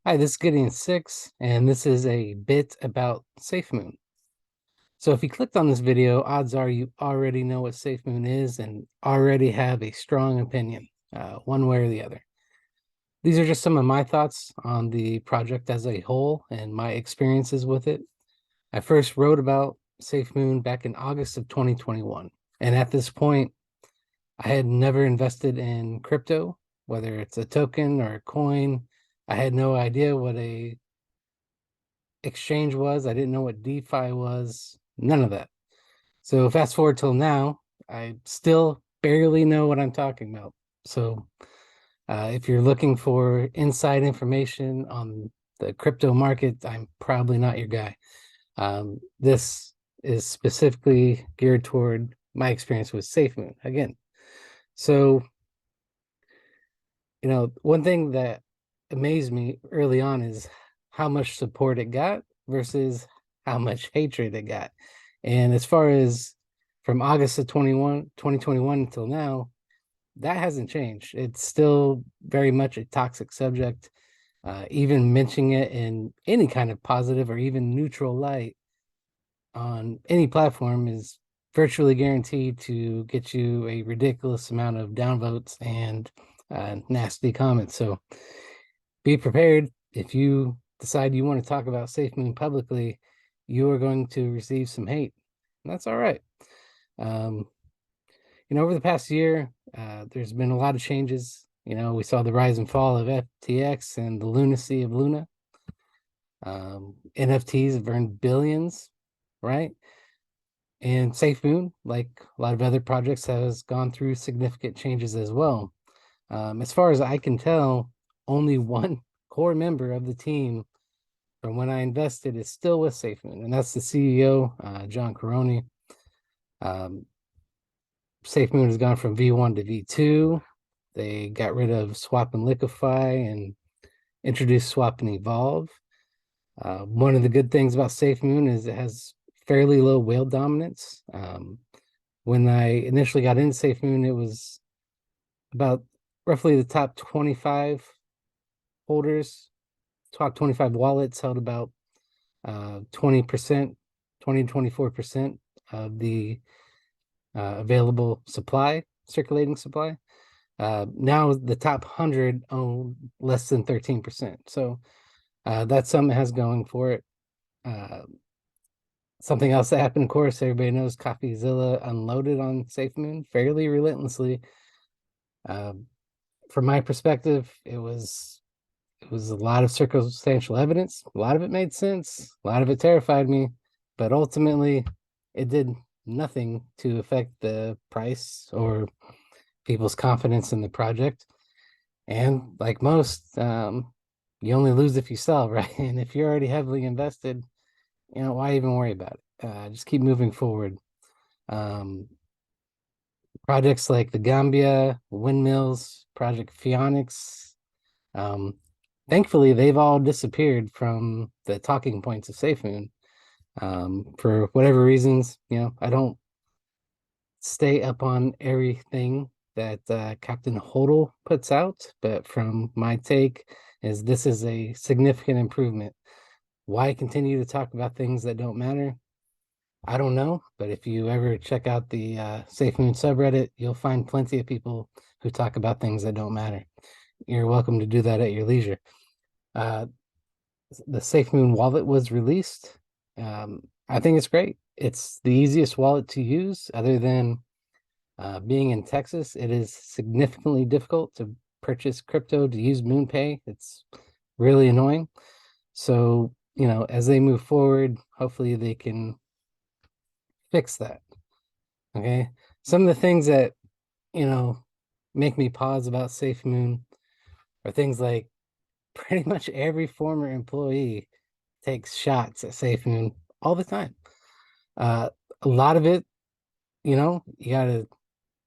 Hi, this is Gideon 6, and this is a bit about Safemoon. So if you clicked on this video, odds are you already know what Safemoon is and already have a strong opinion, one way or the other. These are just some of my thoughts on the project as a whole and my experiences with it. I first wrote about Safemoon back in August of 2021, and at this point, I had never invested in crypto, whether it's a token or a coin. I had no idea what a exchange was. I didn't know what DeFi was, none of that. So fast forward till now, I still barely know what I'm talking about. So if you're looking for inside information on the crypto market, I'm probably not your guy. This is specifically geared toward my experience with SafeMoon again. So, one thing that amazed me early on is how much support it got versus how much hatred it got. And as far as from August of 2021 until now, that hasn't changed. It's still very much a toxic subject. Even mentioning it in any kind of positive or even neutral light on any platform is virtually guaranteed to get you a ridiculous amount of downvotes and nasty comments. So be prepared. If you decide you want to talk about SafeMoon publicly, you are going to receive some hate. And that's all right. Um, over the past year, there's been a lot of changes. We saw the rise and fall of FTX and the lunacy of Luna. NFTs have earned billions, right? And SafeMoon, like a lot of other projects, has gone through significant changes as well. As far as I can tell, only one core member of the team from when I invested is still with SafeMoon, and that's the CEO, John Caroni. Um, SafeMoon has gone from V1 to V2. They got rid of Swap and Liquefy and introduced Swap and Evolve. One of the good things about SafeMoon is it has fairly low whale dominance. When I initially got into SafeMoon, it was about roughly the top 25 holders, top 25 wallets held about 20%, 20 to 24% of the available supply, circulating supply. Now the top 100 own less than 13%. So that's something it has going for it. Uh, Something else that happened, of course, everybody knows CoffeeZilla unloaded on SafeMoon fairly relentlessly. Um, from my perspective, it was a lot of circumstantial evidence. A lot of it made sense. A lot of it terrified me, but ultimately, it did nothing to affect the price or people's confidence in the project. And like most, you only lose if you sell, right? And if you're already heavily invested, why even worry about it? Just keep moving forward. Um, Projects like the Gambia, Windmills, Project Phoenix, um, thankfully, they've all disappeared from the talking points of SafeMoon. For whatever reasons, I don't stay up on everything that Captain Hodel puts out, but from my take, is this is a significant improvement. Why continue to talk about things that don't matter? I don't know, but if you ever check out the SafeMoon subreddit, you'll find plenty of people who talk about things that don't matter. You're welcome to do that at your leisure. Uh, the SafeMoon wallet was released. I think it's great. It's the easiest wallet to use, other than being in Texas. It is significantly difficult to purchase crypto to use MoonPay. It's really annoying. So, as they move forward, hopefully they can fix that. Okay. Some of the things that, you know, make me pause about SafeMoon are things like pretty much every former employee takes shots at SafeMoon all the time. Uh, a lot of it, you got to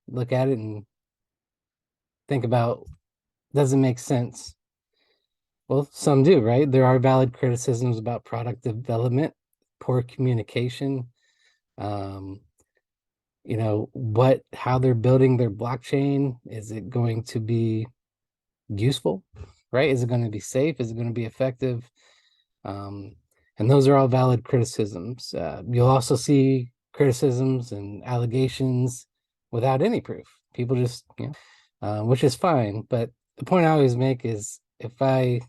look at it and think about, doesn't make sense. Well, some do, right? There are valid criticisms about product development, poor communication, um, how they're building their blockchain. Is it going to be useful, right? Is it going to be safe? Is it going to be effective? Um, and those are all valid criticisms. You'll also see criticisms and allegations without any proof. People just, which is fine. But the point I always make is if I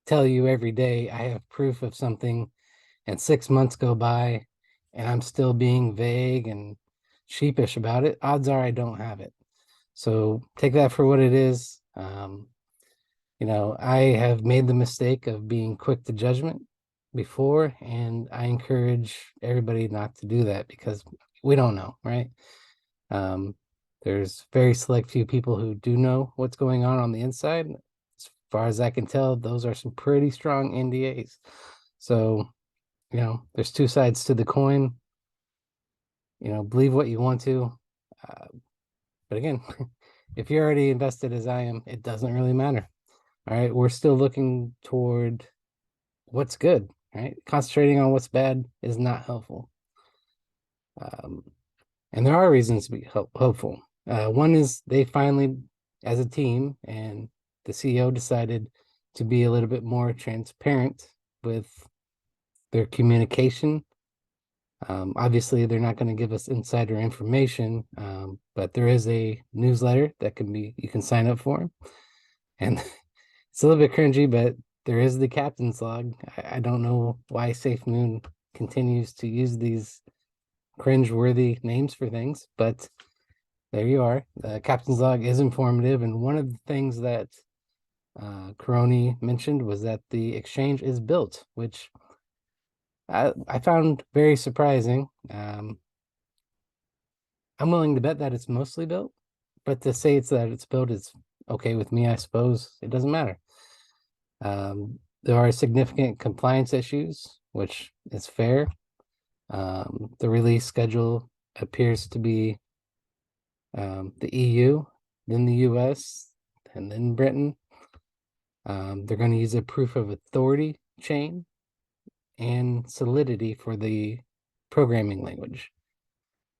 tell you every day I have proof of something and 6 months go by and I'm still being vague and sheepish about it, odds are I don't have it. So take that for what it is. I have made the mistake of being quick to judgment before, and I encourage everybody not to do that because we don't know, right? Um, there's very select few people who do know what's going on the inside. As far as I can tell, those are some pretty strong NDAs. So, there's two sides to the coin. Believe what you want to. Uh, but again, if you're already invested as I am, it doesn't really matter. All right. We're still looking toward what's good, right? Concentrating on what's bad is not helpful. Um, and there are reasons to be hopeful. One is they finally, as a team, and the CEO decided to be a little bit more transparent with their communication. Obviously, they're not going to give us insider information, but there is a newsletter that you can sign up for. And it's a little bit cringy, but there is the captain's log. I don't know why Safemoon continues to use these cringe-worthy names for things, but there you are. The captain's log is informative, and one of the things that Karoni mentioned was that the exchange is built, which I found very surprising. I'm willing to bet that it's mostly built, but to say it's built is okay with me, I suppose. It doesn't matter. There are significant compliance issues, which is fair. The release schedule appears to be the EU, then the US, and then Britain. They're going to use a proof of authority chain and solidity for the programming language.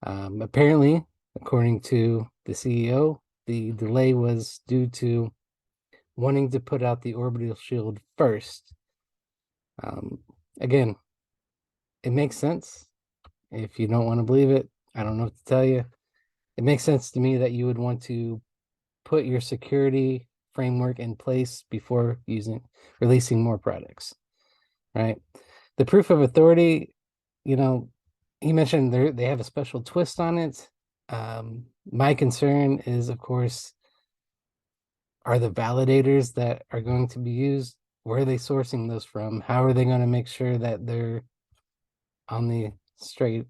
Apparently, according to the CEO, the delay was due to wanting to put out the orbital shield first. Again, it makes sense. If you don't want to believe it, I don't know what to tell you. It makes sense to me that you would want to put your security framework in place before releasing more products, right? The proof of authority, he mentioned they have a special twist on it. My concern is, of course, are the validators that are going to be used, where are they sourcing those from? How are they going to make sure that they're on the straight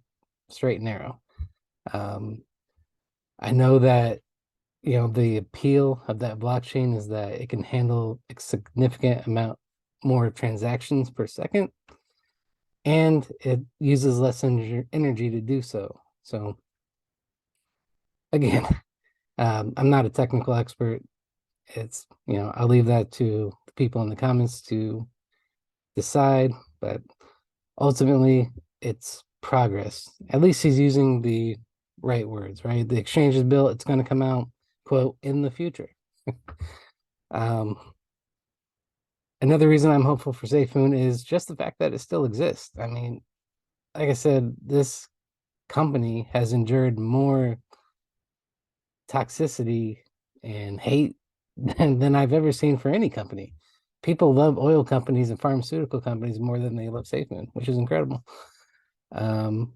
and narrow? I know that the appeal of that blockchain is that it can handle a significant amount more transactions per second, and it uses less energy to do so. So again, I'm not a technical expert. It's, I'll leave that to the people in the comments to decide, but ultimately it's progress. At least he's using the right words, right? The exchange is built, it's going to come out, quote, in the future. Another reason I'm hopeful for Safemoon is just the fact that it still exists. I mean, like I said, this company has endured more toxicity and hate than I've ever seen for any company. People love oil companies and pharmaceutical companies more than they love Safemoon, which is incredible. And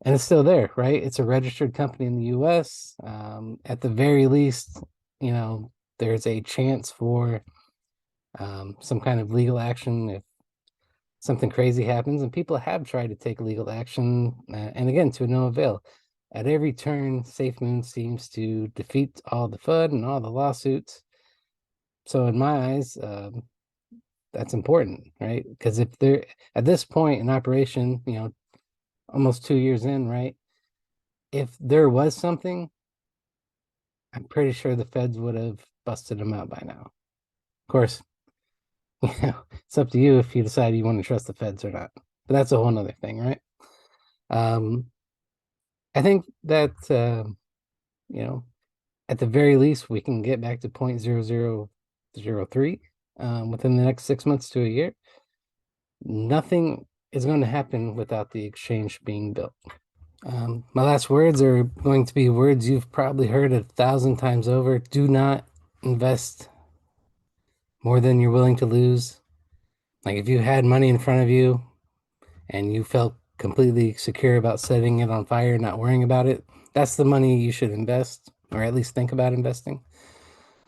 it's still there, right? It's a registered company in the US. At the very least, there's a chance for some kind of legal action if something crazy happens, and people have tried to take legal action, and again, to no avail. At every turn, Safemoon seems to defeat all the FUD and all the lawsuits. So in my eyes, that's important, right? Because if they're at this point in operation, almost 2 years in, right? If there was something, I'm pretty sure the feds would have busted them out by now. Of course, it's up to you if you decide you want to trust the feds or not. But that's a whole nother thing, right? I think that at the very least, we can get back to 0.0003. within the next 6 months to a year, nothing is going to happen without the exchange being built. My last words are going to be words you've probably heard 1,000 times over. Do not invest more than you're willing to lose. Like if you had money in front of you and you felt completely secure about setting it on fire, not worrying about it, that's the money you should invest, or at least think about investing.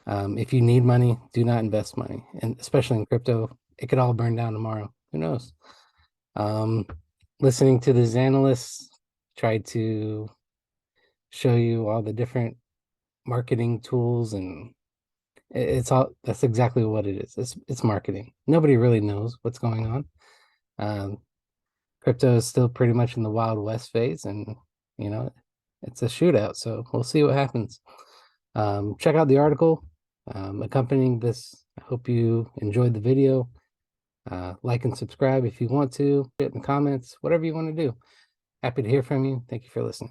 If you need money, do not invest money, and especially in crypto. It could all burn down tomorrow. Who knows? Listening to these analysts try to show you all the different marketing tools, and it's all, that's exactly what it is. It's marketing. Nobody really knows what's going on. Crypto is still pretty much in the Wild West phase, and you know, it's a shootout. So we'll see what happens. Check out the article accompanying this. I hope you enjoyed the video. Like and subscribe if you want to. Hit in the comments, whatever you want to do. Happy to hear from you. Thank you for listening.